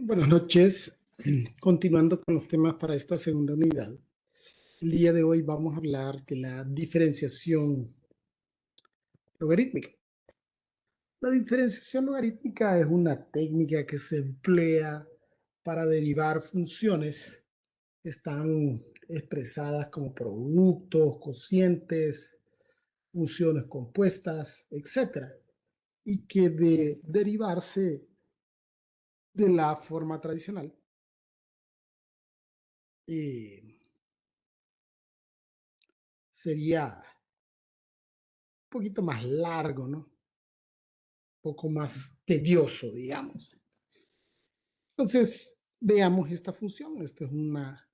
Buenas noches. Continuando con los temas para esta segunda unidad. El día de hoy vamos a hablar de la diferenciación logarítmica. La diferenciación logarítmica es una técnica que se emplea para derivar funciones que están expresadas como productos, cocientes, funciones compuestas, etcétera, y que de derivarse de la forma tradicional eh, sería poquito más largo, ¿no? Un poco más tedioso, digamos. Entonces, veamos esta función. Esta es una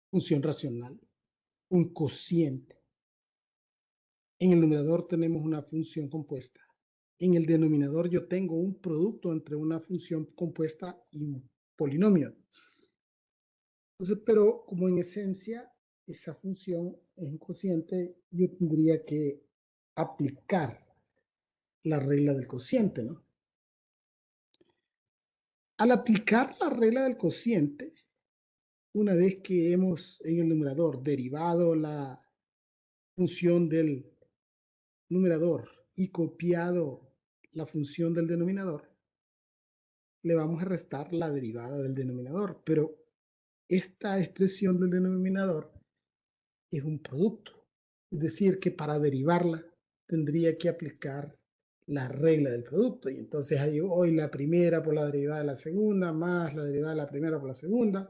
función racional, un cociente. En el numerador tenemos una función compuesta. En el denominador yo tengo un producto entre una función compuesta y un polinomio. Entonces, pero como en esencia esa función es un cociente, yo tendría que aplicar la regla del cociente, ¿no? Al aplicar la regla del cociente, una vez que hemos en el numerador derivado la función del numerador y copiado la función del denominador, le vamos a restar la derivada del denominador. Pero esta expresión del denominador es un producto. Es decir, que para derivarla tendría que aplicar la regla del producto. Y entonces ahí hoy la primera por la derivada de la segunda, más la derivada de la primera por la segunda.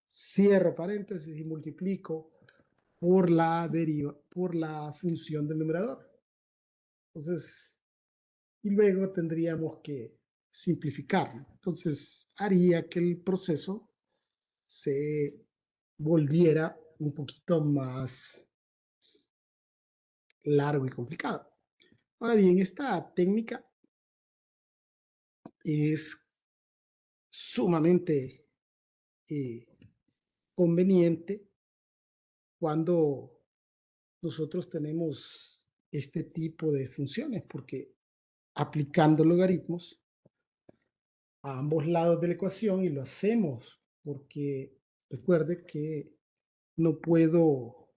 Cierro paréntesis y multiplico por la función del numerador. Entonces, y luego tendríamos que simplificarlo. Entonces, haría que el proceso se volviera un poquito más largo y complicado. Ahora bien, esta técnica es sumamente eh, conveniente cuando nosotros tenemos este tipo de funciones, porque aplicando logaritmos a ambos lados de la ecuación, y lo hacemos porque recuerde que no puedo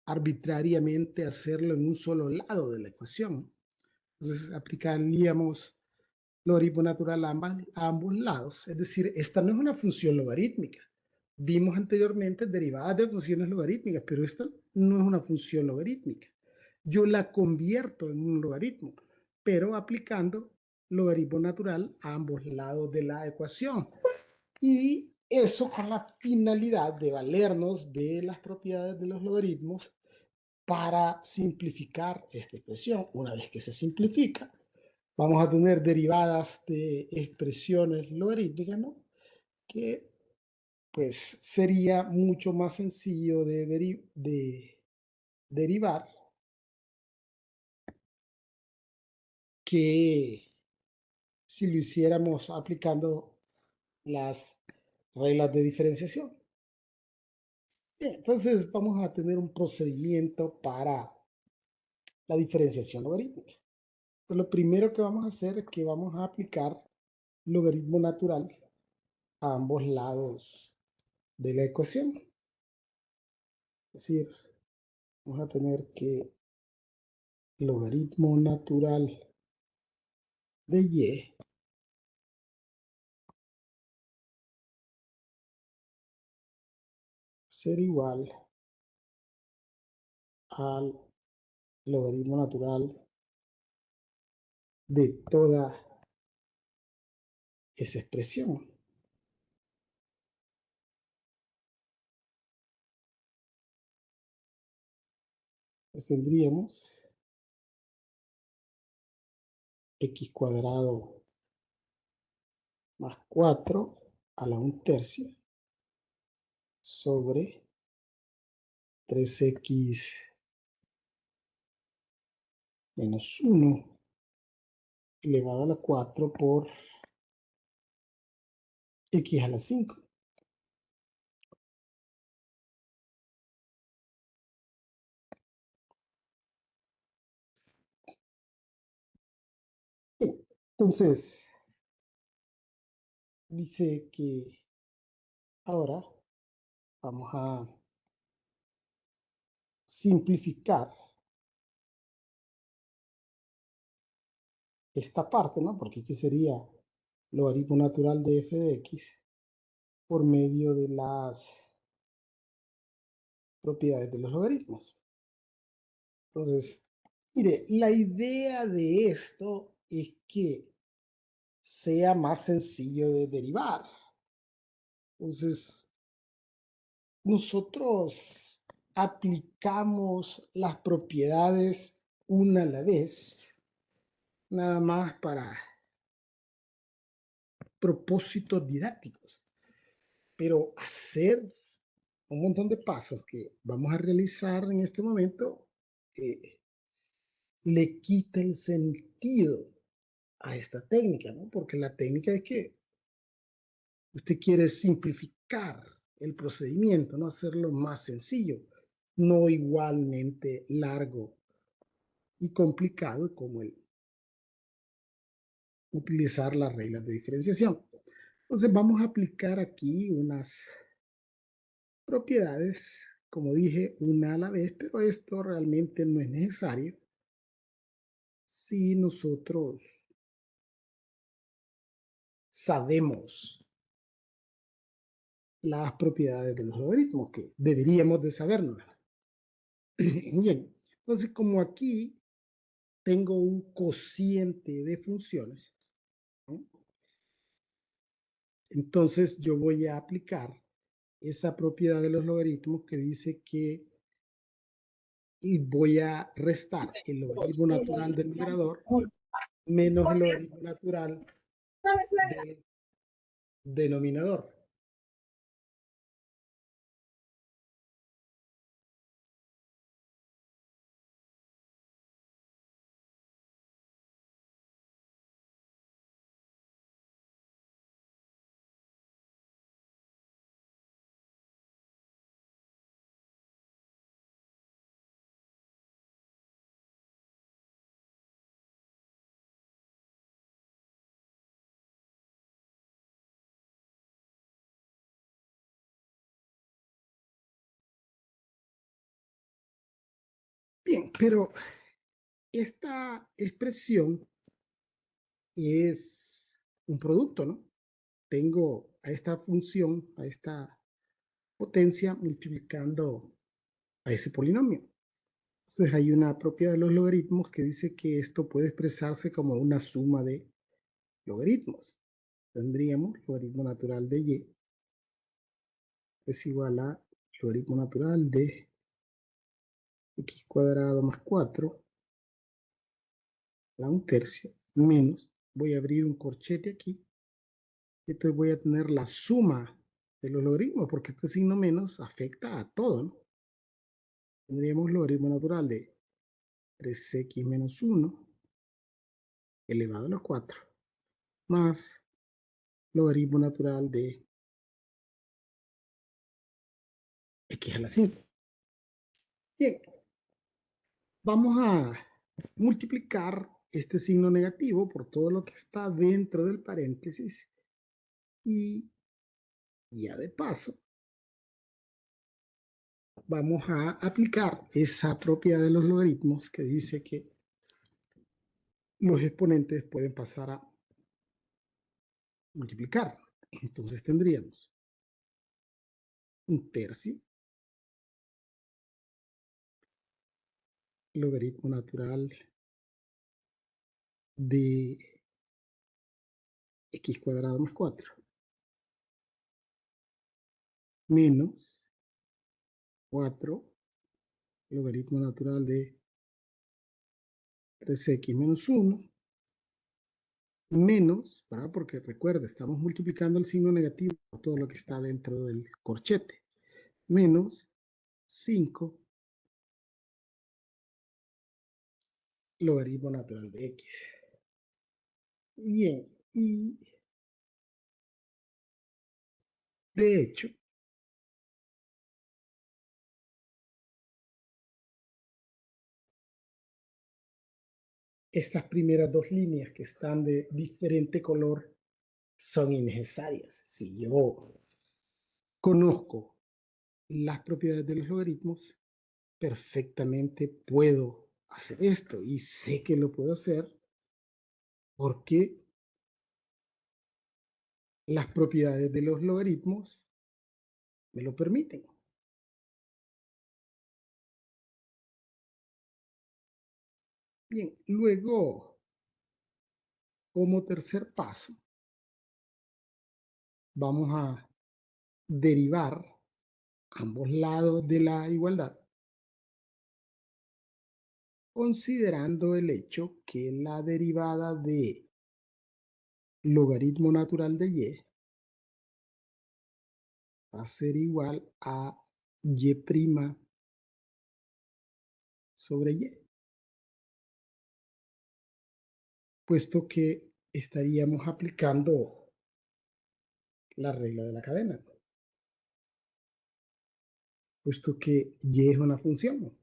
arbitrariamente hacerlo en un solo lado de la ecuación. Entonces aplicaríamos logaritmo natural a ambos lados. Es decir, esta no es una función logarítmica. Vimos anteriormente derivadas de funciones logarítmicas, pero esta no es una función logarítmica. Yo la convierto en un logaritmo, pero aplicando logaritmo natural a ambos lados de la ecuación. Y eso con la finalidad de valernos de las propiedades de los logaritmos para simplificar esta expresión. Una vez que se simplifica, vamos a tener derivadas de expresiones logarítmicas, ¿no? Que pues sería mucho más sencillo de derivar que si lo hiciéramos aplicando las reglas de diferenciación. Bien, entonces vamos a tener un procedimiento para la diferenciación logarítmica. Pues lo primero que vamos a hacer es que vamos a aplicar logaritmo natural a ambos lados de la ecuación. Es decir, vamos a tener que logaritmo natural de y ser igual al logaritmo natural de toda esa expresión. Pues tendríamos x cuadrado más 4 a la 1/3 sobre 3x menos 1 elevado a la 4 por x a la 5. Entonces, dice que ahora vamos a simplificar esta parte, ¿no? Porque aquí sería logaritmo natural de f de x por medio de las propiedades de los logaritmos. Entonces, mire, la idea de esto es que sea más sencillo de derivar. Entonces, nosotros aplicamos las propiedades una a la vez, nada más para propósitos didácticos, pero hacer un montón de pasos que vamos a realizar en este momento eh, le quita el sentido a esta técnica, ¿no? Porque la técnica es que usted quiere simplificar el procedimiento, no hacerlo más sencillo, no igualmente largo y complicado como el utilizar las reglas de diferenciación. Entonces vamos a aplicar aquí unas propiedades, como dije, una a la vez, pero esto realmente no es necesario si nosotros sabemos las propiedades de los logaritmos, que deberíamos de sabernos. Bien, entonces como aquí tengo un cociente de funciones, ¿no? Entonces yo voy a aplicar esa propiedad de los logaritmos que dice que y voy a restar el logaritmo natural del numerador menos el logaritmo natural del denominador. Bien, pero esta expresión es un producto, ¿no? Tengo a esta función, a esta potencia multiplicando a ese polinomio. Entonces hay una propiedad de los logaritmos que dice que esto puede expresarse como una suma de logaritmos. Tendríamos logaritmo natural de y es igual a logaritmo natural de x cuadrado más 4 a un tercio menos, voy a abrir un corchete aquí, y entonces voy a tener la suma de los logaritmos, porque este signo menos afecta a todo, ¿no? Tendríamos logaritmo natural de 3x menos 1 elevado a la 4 más logaritmo natural de x a la 5. Bien, vamos a multiplicar este signo negativo por todo lo que está dentro del paréntesis y ya de paso vamos a aplicar esa propiedad de los logaritmos que dice que los exponentes pueden pasar a multiplicar. Entonces tendríamos un tercio logaritmo natural de x cuadrado más 4 menos 4 logaritmo natural de 3x menos 1 menos, ¿verdad? Porque recuerda, estamos multiplicando el signo negativo por todo lo que está dentro del corchete, menos 5 logaritmo natural de x. Bien, y de hecho, estas primeras dos líneas que están de diferente color son innecesarias. Si yo conozco las propiedades de los logaritmos, perfectamente puedo hacer esto y sé que lo puedo hacer porque las propiedades de los logaritmos me lo permiten. Bien, luego, como tercer paso, vamos a derivar ambos lados de la igualdad, considerando el hecho que la derivada de logaritmo natural de y va a ser igual a y' sobre y, puesto que estaríamos aplicando la regla de la cadena, puesto que y es una función.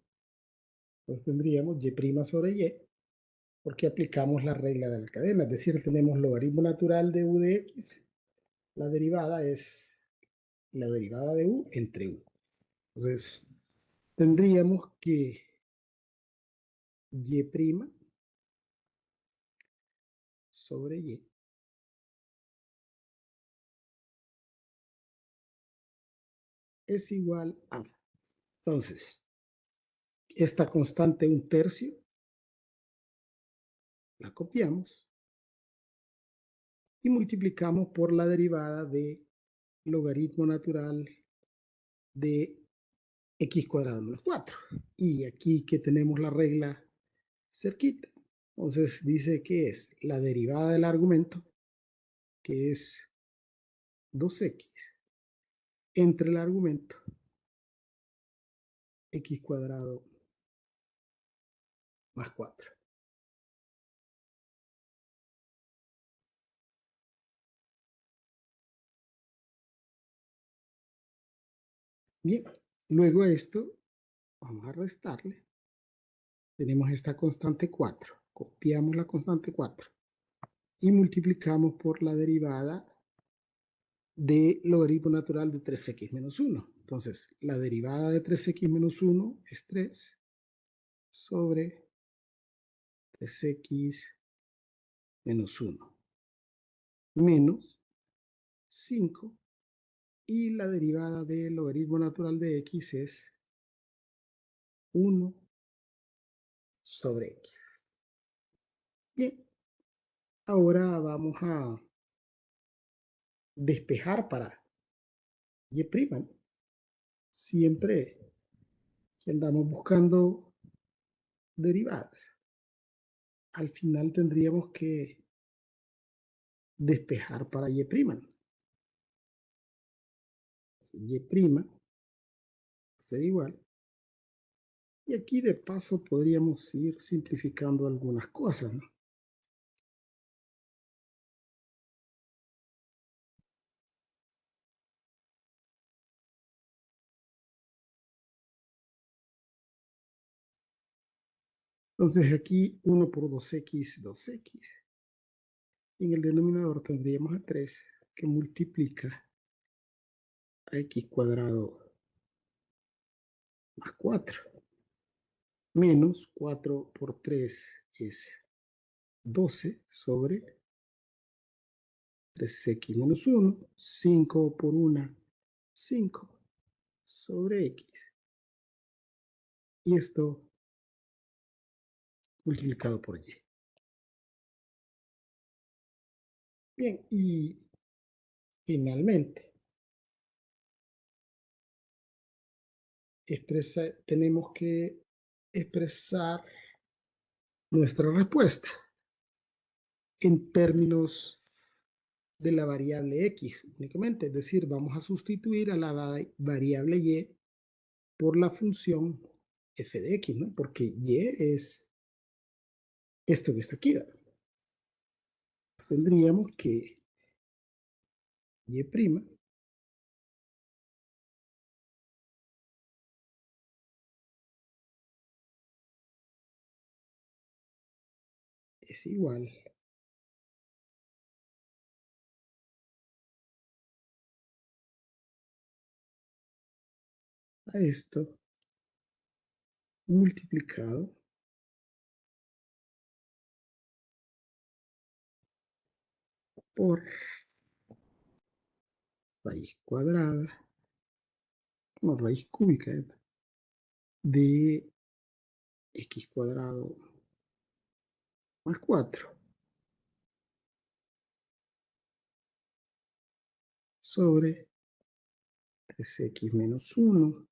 Entonces tendríamos y' sobre y, porque aplicamos la regla de la cadena, es decir, tenemos logaritmo natural de u de x, la derivada es la derivada de u entre u. Entonces, tendríamos que y' sobre y es igual a, entonces, esta constante 1/3 la copiamos y multiplicamos por la derivada de logaritmo natural de x cuadrado menos 4. Y aquí que tenemos la regla cerquita, entonces dice que es la derivada del argumento, que es 2x, entre el argumento x cuadrado más 4. Bien, luego a esto vamos a restarle. Tenemos esta constante 4. Copiamos la constante 4 y multiplicamos por la derivada de logaritmo natural de 3x menos 1. Entonces, la derivada de 3x menos 1 es 3 sobre 3x menos 1 menos 5, y la derivada del logaritmo natural de x es 1 sobre x. Bien, ahora vamos a despejar para y'. Siempre que andamos buscando derivadas, al final tendríamos que despejar para y'. Y' será igual. Y aquí de paso podríamos ir simplificando algunas cosas, ¿no? Entonces aquí 1 por 2x, 2x. Y en el denominador tendríamos a 3 que multiplica a x cuadrado más 4. Menos 4 por 3 es 12 sobre 3x menos 1. 5 por 1, 5 sobre x. Y esto multiplicado por y. Bien, y finalmente tenemos que expresar nuestra respuesta en términos de la variable x únicamente, es decir, vamos a sustituir a la variable y por la función f de x, ¿no? Porque y es esto que está aquí, ¿verdad? Tendríamos que y' es igual a esto multiplicado por raíz cuadrada, no, raíz cúbica de x cuadrado más 4 sobre 3x menos 1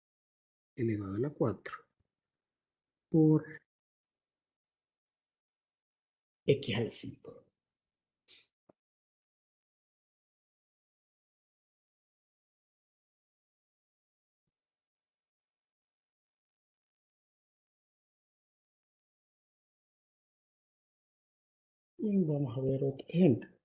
elevado a la 4 por x al 5. Y vamos a ver otro ejemplo.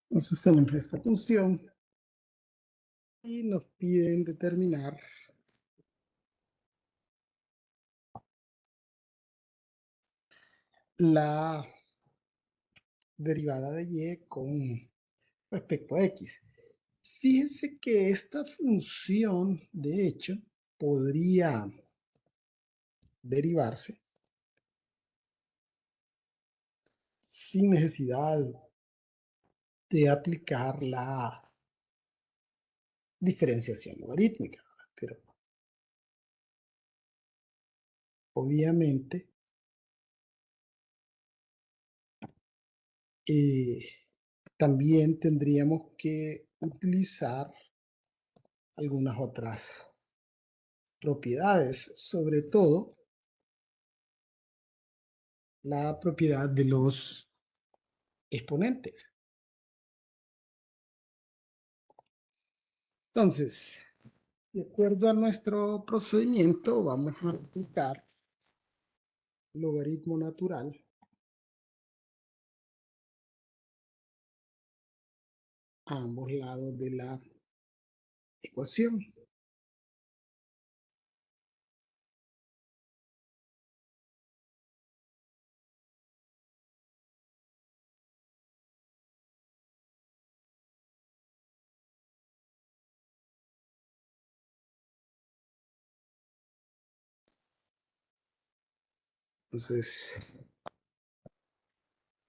Entonces tenemos esta función y nos piden determinar la derivada de y con respecto a x. Fíjense que esta función, de hecho, podría derivarse sin necesidad de aplicar la diferenciación logarítmica, pero obviamente eh, también tendríamos que utilizar algunas otras propiedades, sobre todo la propiedad de los exponentes. Entonces, de acuerdo a nuestro procedimiento, vamos a aplicar logaritmo natural a ambos lados de la ecuación. Entonces,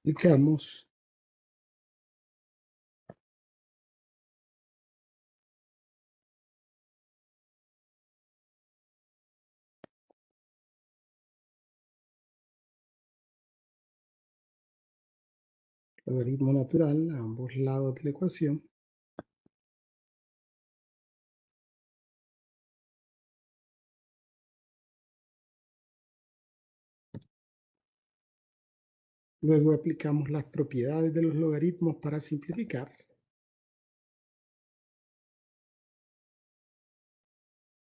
aplicamos logaritmo natural a ambos lados de la ecuación. Luego aplicamos las propiedades de los logaritmos para simplificar.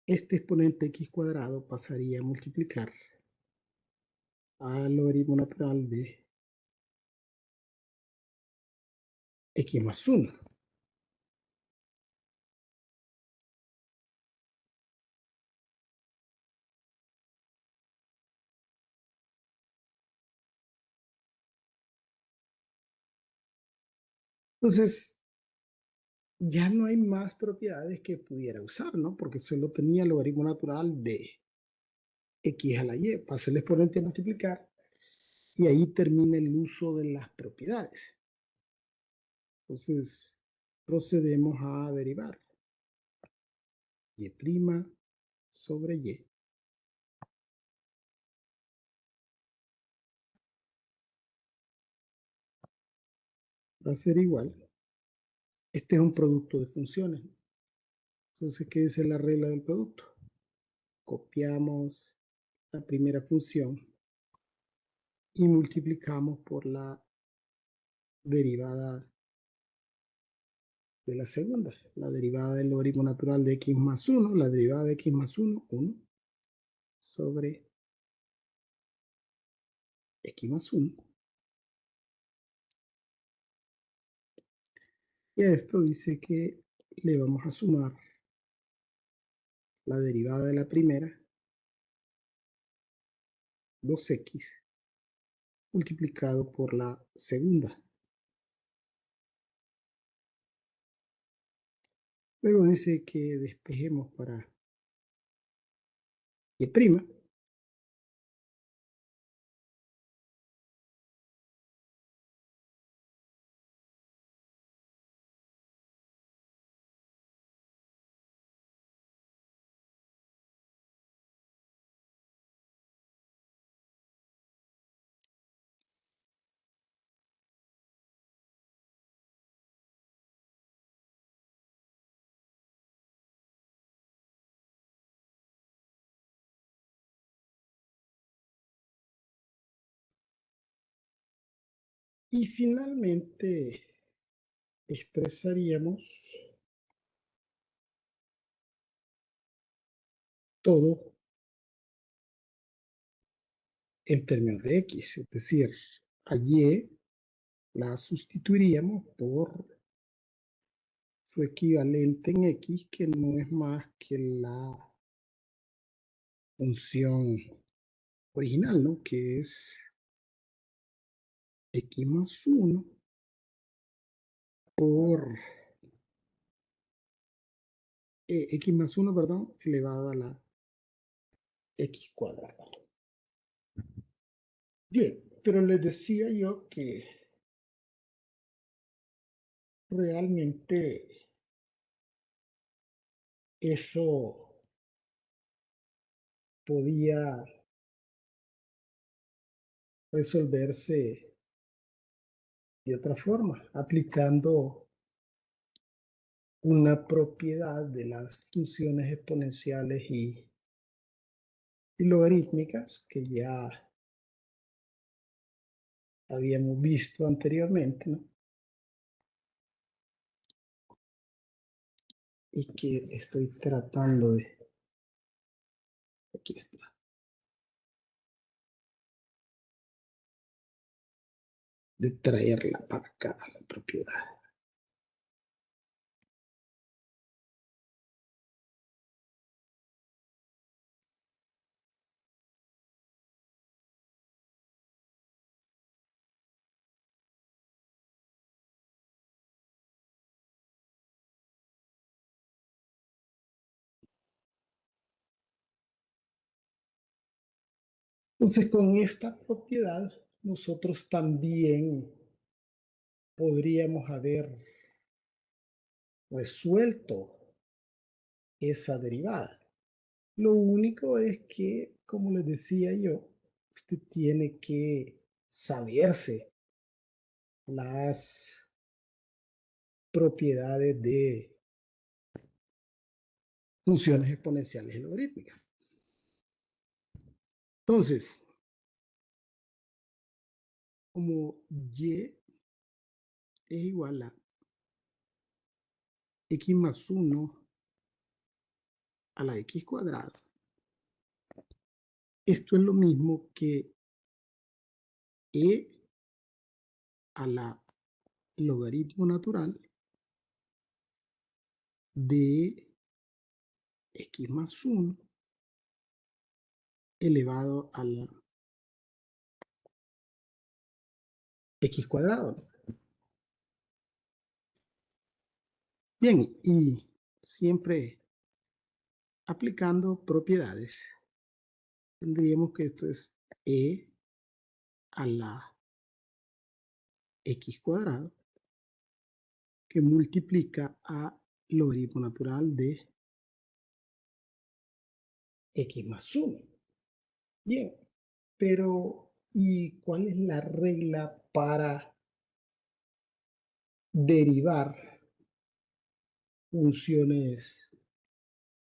Este exponente x cuadrado pasaría a multiplicar al logaritmo natural de x más 1. Entonces, ya no hay más propiedades que pudiera usar, ¿no? Porque solo tenía el logaritmo natural de x a la y. Pasa el exponente a multiplicar y ahí termina el uso de las propiedades. Entonces, procedemos a derivar y' sobre y. Va a ser igual. Este es un producto de funciones. Entonces, ¿qué dice la regla del producto? Copiamos la primera función y multiplicamos por la derivada de la segunda. La derivada del logaritmo natural de x más 1, la derivada de x más 1, 1 sobre x más 1. Y a esto dice que le vamos a sumar la derivada de la primera, 2x, multiplicado por la segunda. Luego dice que despejemos para y', y finalmente expresaríamos todo en términos de x, es decir, a y la sustituiríamos por su equivalente en x, que no es más que la función original, ¿no? Que es x más 1 por x más 1, perdón, elevado a la x cuadrada. Bien, pero les decía yo que realmente eso podía resolverse de otra forma, aplicando una propiedad de las funciones exponenciales y logarítmicas que ya habíamos visto anteriormente, ¿no? Y que estoy tratando de, aquí está, de traerla para acá, la propiedad. Entonces, con esta propiedad, nosotros también podríamos haber resuelto esa derivada. Lo único es que, como les decía yo, usted tiene que saberse las propiedades de funciones exponenciales y logarítmicas. Entonces, como y es igual a x más 1 a la x cuadrada, esto es lo mismo que e a la logaritmo natural de x más 1 elevado a la x cuadrado. Bien, y siempre aplicando propiedades, tendríamos que esto es e a la x cuadrado que multiplica a logaritmo natural de x más 1. Bien, pero ¿y cuál es la regla para derivar funciones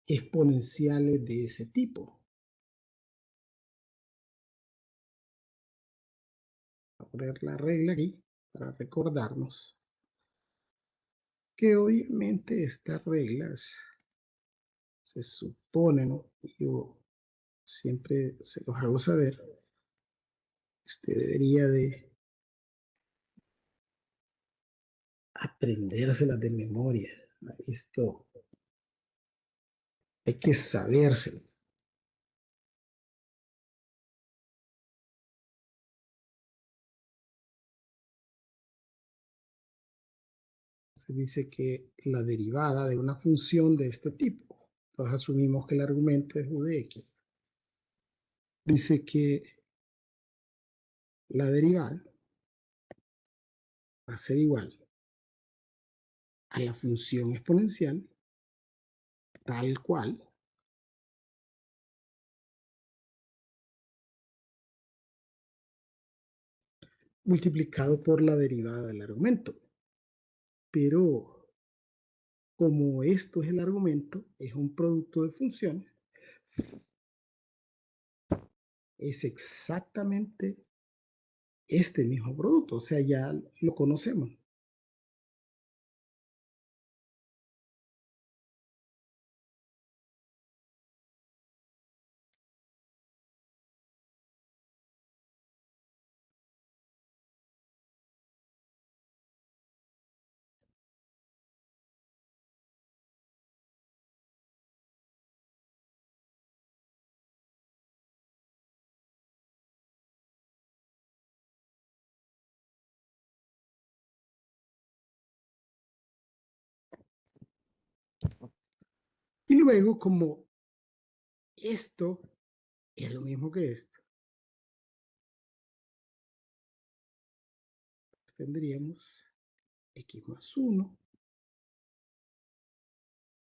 exponenciales de ese tipo. Voy a poner la regla aquí para recordarnos que obviamente estas reglas se supone, ¿no? Yo siempre se los hago saber. Usted debería de aprendérselas de memoria. Esto hay que sabérselo. Se dice que la derivada de una función de este tipo, entonces asumimos que el argumento es u de x, dice que la derivada va a ser igual a la función exponencial tal cual multiplicado por la derivada del argumento. Pero como esto es el argumento, es un producto de funciones, es exactamente este mismo producto, o sea, ya lo conocemos. Y luego, como esto es lo mismo que esto, tendríamos x más 1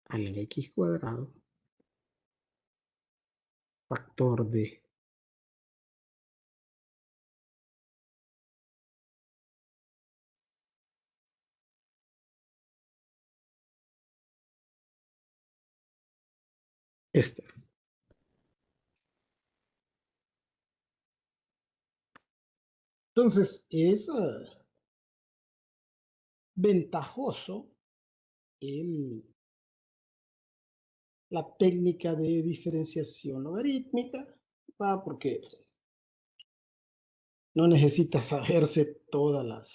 a la x cuadrado, factor de esto. Entonces, es ventajoso el, la técnica de diferenciación logarítmica, ¿va? Porque no necesita saberse todas las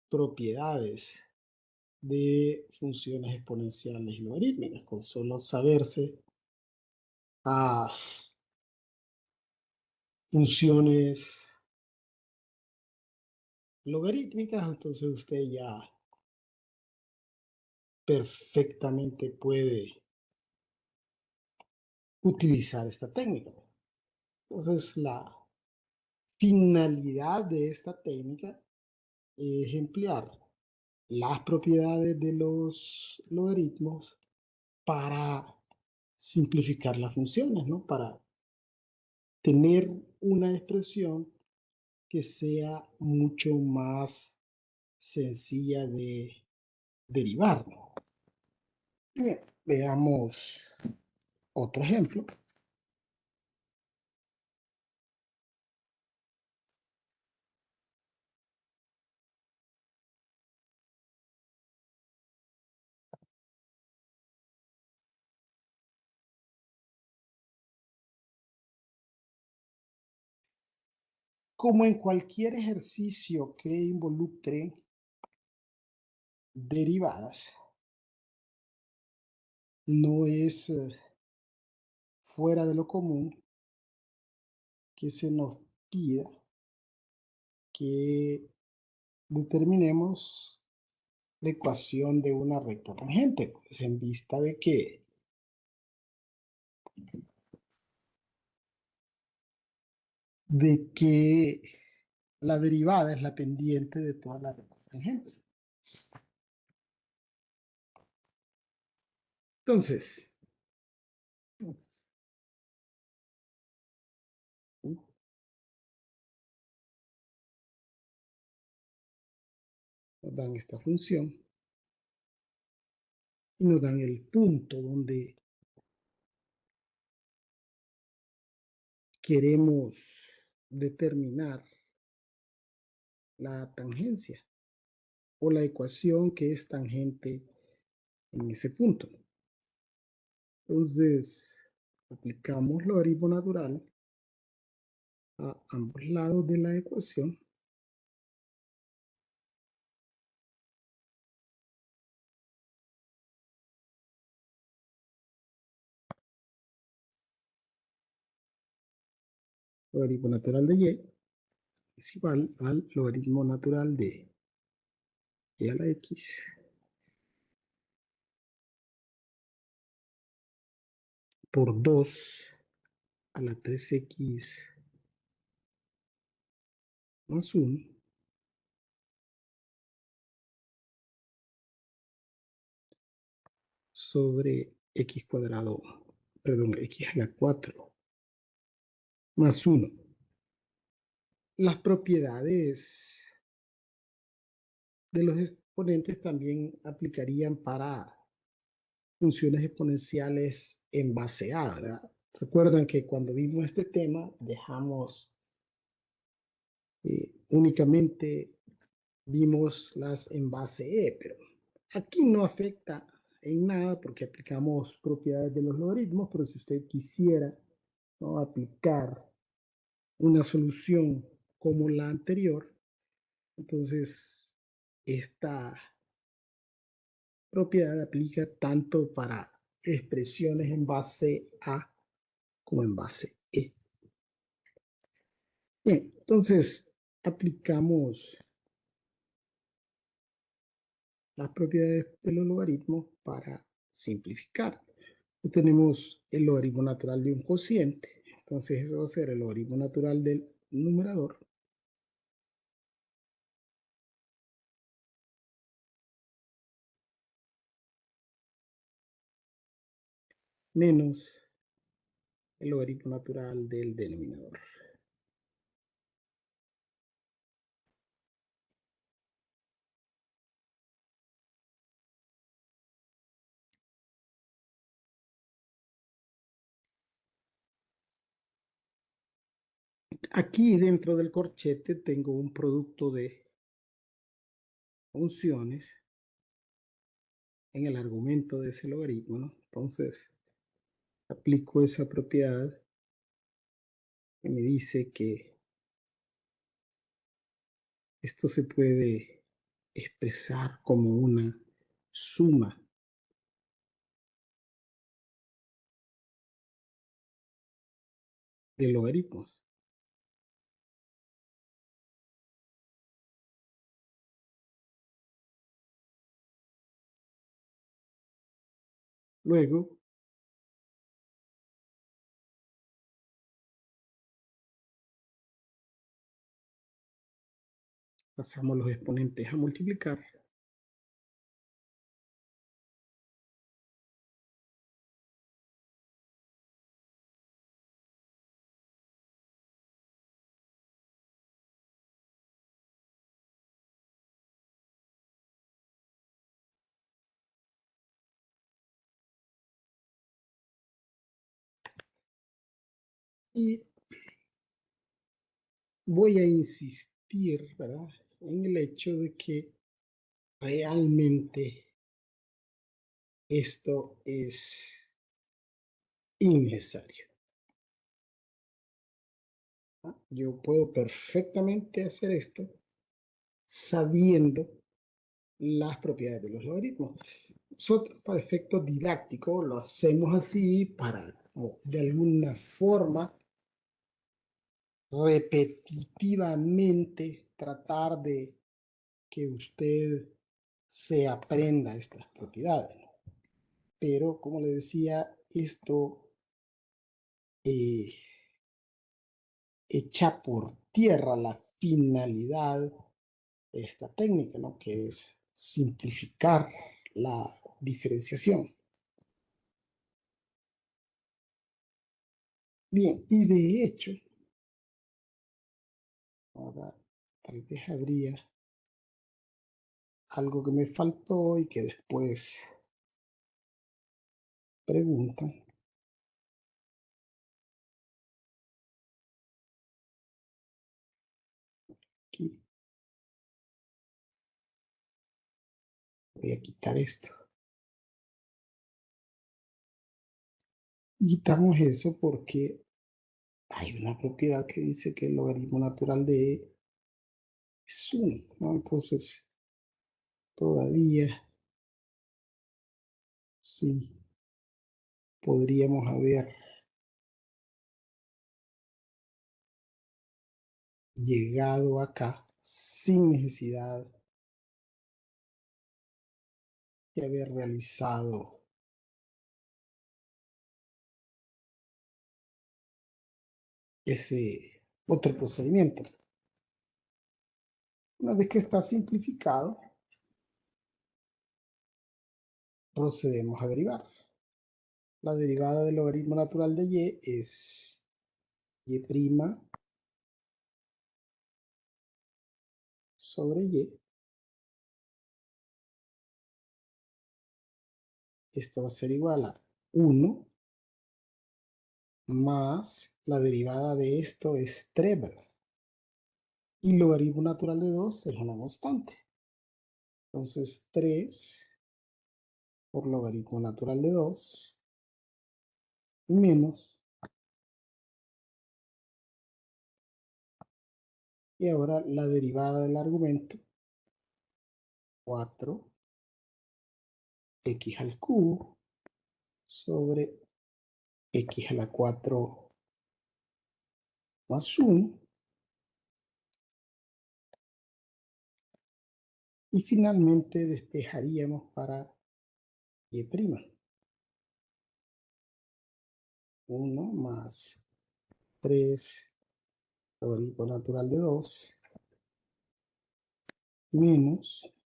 propiedades de funciones exponenciales y logarítmicas, con solo saberse las funciones logarítmicas, entonces usted ya perfectamente puede utilizar esta técnica. Entonces, la finalidad de esta técnica es emplear las propiedades de los logaritmos para simplificar las funciones, ¿no? Para tener una expresión que sea mucho más sencilla de derivar, ¿no? Bien, veamos otro ejemplo. Como en cualquier ejercicio que involucre derivadas, no es fuera de lo común que se nos pida que determinemos la ecuación de una recta tangente, pues, en vista de que la derivada es la pendiente de todas las rectas tangentes. Entonces, nos dan esta función y nos dan el punto donde queremos determinar la tangencia o la ecuación que es tangente en ese punto. Entonces, aplicamos logaritmo natural a ambos lados de la ecuación. Logaritmo natural de y es igual al logaritmo natural de y a la x por 2 a la 3x más 1 sobre x cuadrado, perdón, x a la 4 más 1. Las propiedades de los exponentes también aplicarían para funciones exponenciales en base a, ¿verdad? Recuerdan que cuando vimos este tema dejamos únicamente vimos las en base E, pero aquí no afecta en nada porque aplicamos propiedades de los logaritmos, pero si usted quisiera, ¿no?, aplicar una solución como la anterior, entonces esta propiedad aplica tanto para expresiones en base A como en base E. Bien, entonces aplicamos las propiedades de los logaritmos para simplificar. Tenemos el logaritmo natural de un cociente, entonces eso va a ser el logaritmo natural del numerador menos el logaritmo natural del denominador. Aquí dentro del corchete tengo un producto de funciones en el argumento de ese logaritmo, ¿no? Entonces aplico esa propiedad que me dice que esto se puede expresar como una suma de logaritmos. Luego pasamos los exponentes a multiplicar y voy a insistir, ¿verdad?, en el hecho de que realmente esto es innecesario, ¿no? Yo puedo perfectamente hacer esto sabiendo las propiedades de los logaritmos. Nosotros, para efectos didácticos, lo hacemos así para, o de alguna forma, repetitivamente tratar de que usted se aprenda estas propiedades, ¿no? Pero, como le decía, esto eh, echa por tierra la finalidad de esta técnica, ¿no?, que es simplificar la diferenciación. Bien, y de hecho, ahora tal vez habría algo que me faltó y que después preguntan aquí. Voy a quitar esto. Quitamos eso porque hay una propiedad que dice que el logaritmo natural de e es 1, ¿no? Entonces, todavía sí podríamos haber llegado acá sin necesidad de haber realizado ese otro procedimiento. Una vez que está simplificado, procedemos a derivar. La derivada del logaritmo natural de y es y' sobre y. Esto va a ser igual a 1 más la derivada de esto es 3, ¿verdad? Y logaritmo natural de 2 es una constante. Entonces 3 por logaritmo natural de 2 menos. Y ahora la derivada del argumento, 4x al cubo sobre x a la 4 más 1. Y finalmente despejaríamos para y'. 1 más 3 logaritmo natural de 2 menos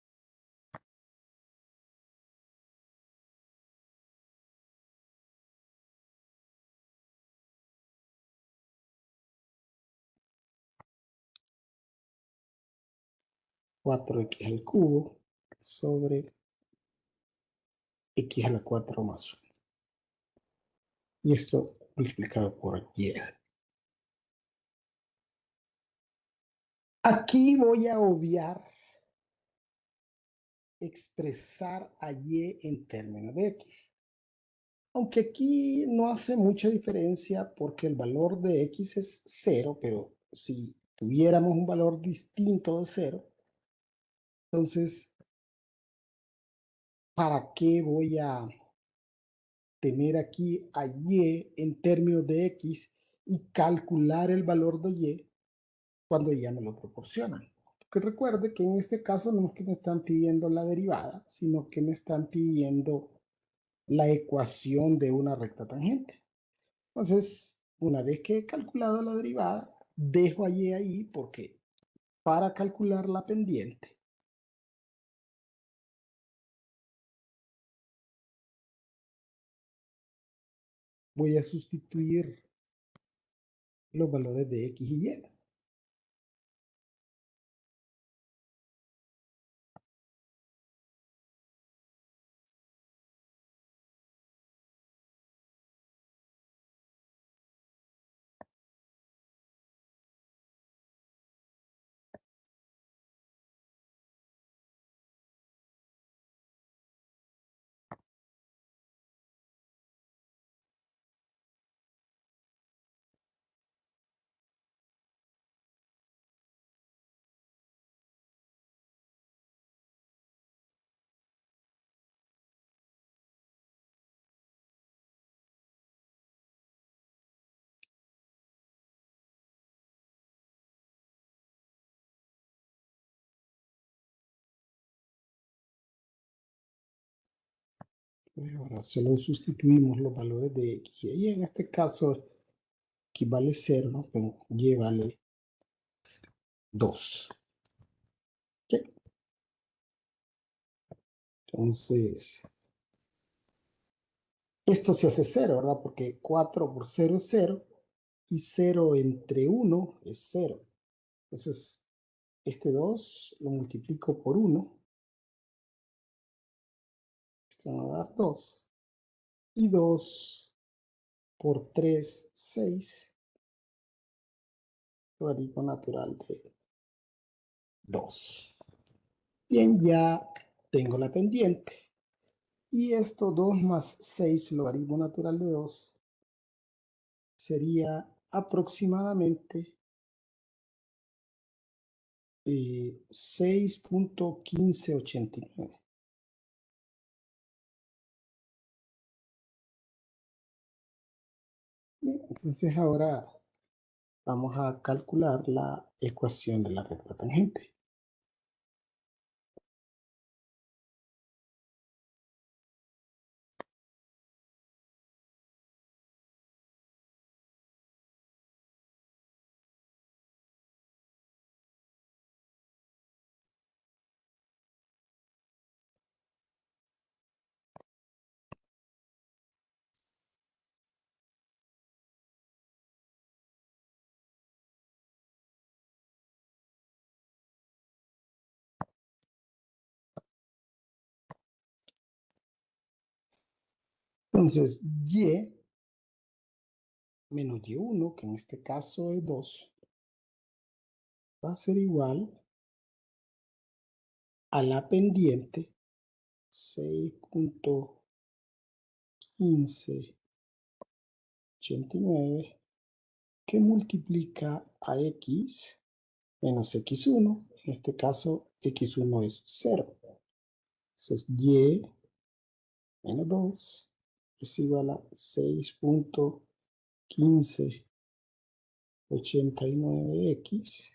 4x al cubo sobre x a la 4 más 1. Y esto multiplicado por y. Aquí voy a obviar expresar a y en términos de x. Aunque aquí no hace mucha diferencia porque el valor de x es 0, pero si tuviéramos un valor distinto de 0, entonces, ¿para qué voy a tener aquí a y en términos de x y calcular el valor de y cuando ya me lo proporcionan? Que recuerde que en este caso no es que me están pidiendo la derivada, sino que me están pidiendo la ecuación de una recta tangente. Entonces, una vez que he calculado la derivada, dejo a y ahí porque para calcular la pendiente voy a sustituir los valores de x y y. Ahora solo sustituimos los valores de x y y. En este caso aquí vale 0, ¿no? Pero y vale 2. ¿Okay? Entonces, esto se hace 0, ¿verdad? Porque 4 por 0 es 0 y 0 entre 1 es 0. Entonces, este 2 lo multiplico por 1. Esto me va a dar 2. y 2 por 3, 6, logaritmo natural de 2. Bien, ya tengo la pendiente. Y esto 2 más 6 logaritmo natural de 2 sería aproximadamente 6.1589. Bien, entonces ahora vamos a calcular la ecuación de la recta tangente. Entonces, y menos y1, que en este caso es 2, va a ser igual a la pendiente 6.1589 que multiplica a x menos x1. En este caso, x1 es 0. Entonces, y menos 2 es igual a 6.1589x.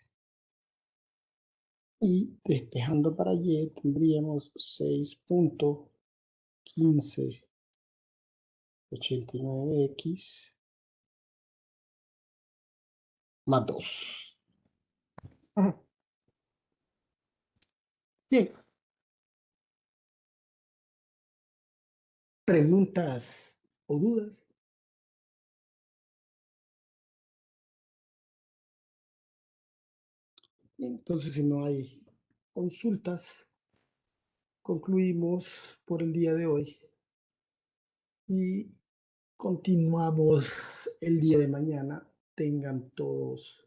Y despejando para y tendríamos 6.1589x más 2. Bien, preguntas o dudas. Bien, entonces, si no hay consultas, concluimos por el día de hoy y continuamos el día de mañana. Tengan todos